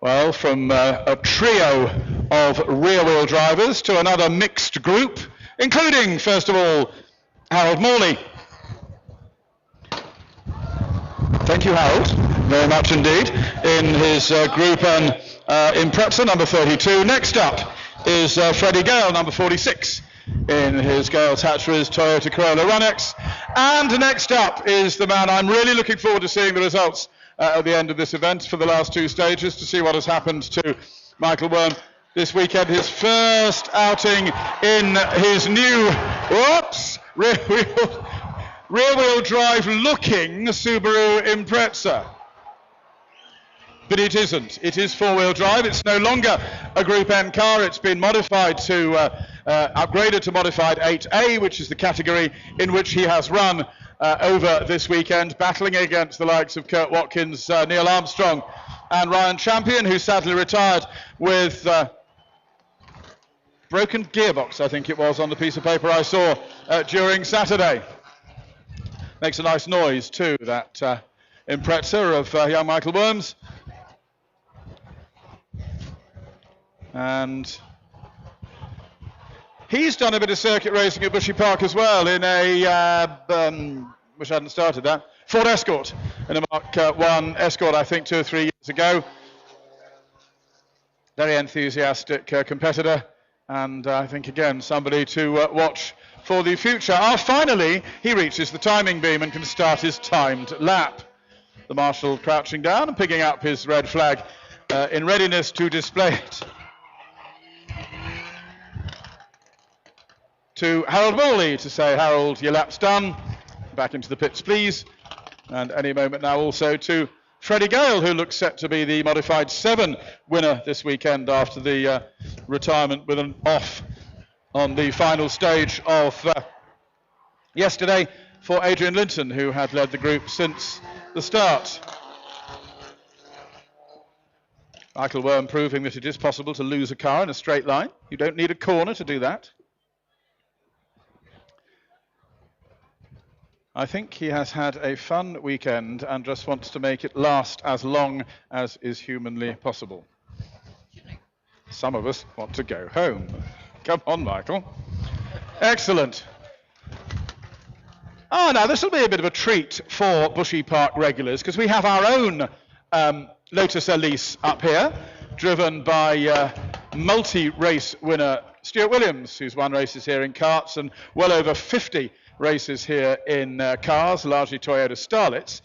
Well, from a trio of rear-wheel drivers to another mixed group, including, first of all, Harold Morley. Thank you, Harold, very much indeed, in his group and Impreza, number 32. Next up is Freddie Gale, number 46, in his Gale Hatch's Toyota Corolla Runex. And next up is the man I'm really looking forward to seeing the results at the end of this event for the last two stages, to see what has happened to Michael Worm this weekend. His first outing in his new, rear-wheel drive looking Subaru Impreza. But it isn't. It is four-wheel drive. It's no longer a Group N car. It's been modified to, upgraded to modified 8A, which is the category in which he has run over this weekend, battling against the likes of Kurt Watkins, Neil Armstrong and Ryan Champion, who sadly retired with broken gearbox, I think it was, on the piece of paper I saw during Saturday. Makes a nice noise too, that Impreza of young Michael Worms. And he's done a bit of circuit racing at Bushy Park as well in a, wish I hadn't started that, Ford Escort, in a Mark 1 Escort, I think 2 or 3 years ago. Very enthusiastic competitor, and I think again somebody to watch for the future. Finally, he reaches the timing beam and can start his timed lap. The marshal crouching down and picking up his red flag in readiness to display it to Harold Morley to say, Harold, your lap's done. Back into the pits, please. And any moment now also to Freddie Gale, who looks set to be the modified 7 winner this weekend after the retirement with an off on the final stage of yesterday for Adrian Linton, who had led the group since the start. Michael Worm proving that it is possible to lose a car in a straight line. You don't need a corner to do that. I think he has had a fun weekend and just wants to make it last as long as is humanly possible. Some of us want to go home. Come on, Michael. Excellent. Now this will be a bit of a treat for Bushy Park regulars, because we have our own Lotus Elise up here, driven by multi-race winner Stuart Williams, who's won races here in karts and well over 50 races here in cars, largely Toyota Starlets.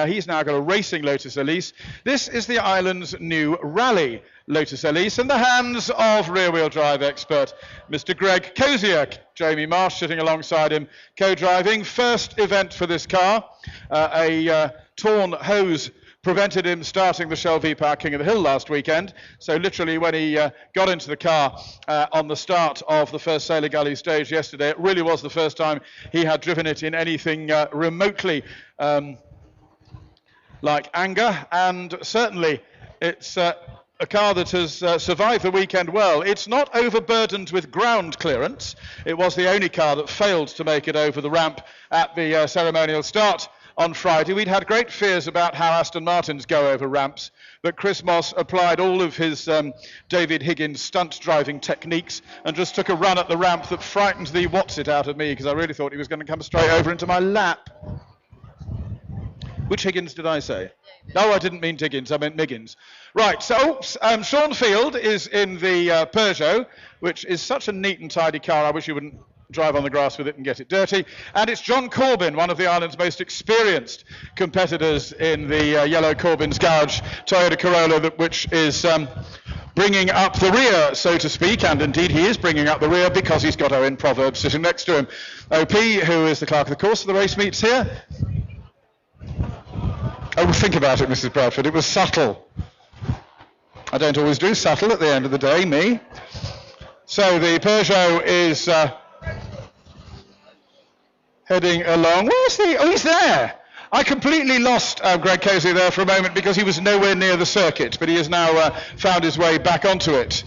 He's now got a racing Lotus Elise. This is the island's new rally Lotus Elise in the hands of rear-wheel drive expert Mr. Greg Cozier. Jamie Marsh sitting alongside him, co-driving. First event for this car. A torn hose prevented him starting the Shell V-Power King of the Hill last weekend. So literally when he got into the car on the start of the first Sailor Gully stage yesterday, it really was the first time he had driven it in anything remotely like anger. And certainly it's a car that has survived the weekend well. It's not overburdened with ground clearance. It was the only car that failed to make it over the ramp at the ceremonial start on Friday. We'd had great fears about how Aston Martins go over ramps, but Chris Moss applied all of his David Higgins stunt driving techniques and just took a run at the ramp that frightened the what's-it out of me, because I really thought he was going to come straight over into my lap. Which Higgins did I say? No, I didn't mean Higgins, I meant Miggins. Right, so Sean Field is in the Peugeot, which is such a neat and tidy car. I wish you wouldn't drive on the grass with it and get it dirty. And it's John Corbin, one of the island's most experienced competitors in the yellow Corbin's Garage Toyota Corolla, which is bringing up the rear, so to speak. And indeed he is bringing up the rear, because he's got Owen Proverb sitting next to him. OP, who is the clerk of the course of the race meets here. Oh, think about it, Mrs. Bradford, it was subtle. I don't always do subtle at the end of the day, me. So the Peugeot is heading along. Where's he? Oh, he's there. I completely lost Greg Cozier there for a moment because he was nowhere near the circuit, but he has now found his way back onto it.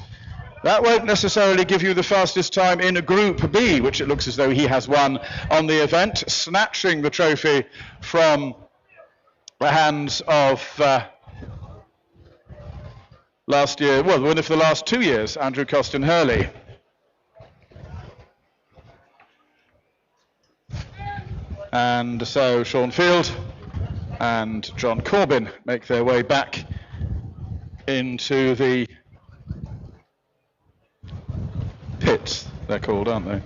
That won't necessarily give you the fastest time in a Group B, which it looks as though he has won on the event, snatching the trophy from the hands of last year, well, the winner for the last 2 years, Andrew Costin Hurley. And so Sean Field and John Corbin make their way back into the pits, they're called, aren't they?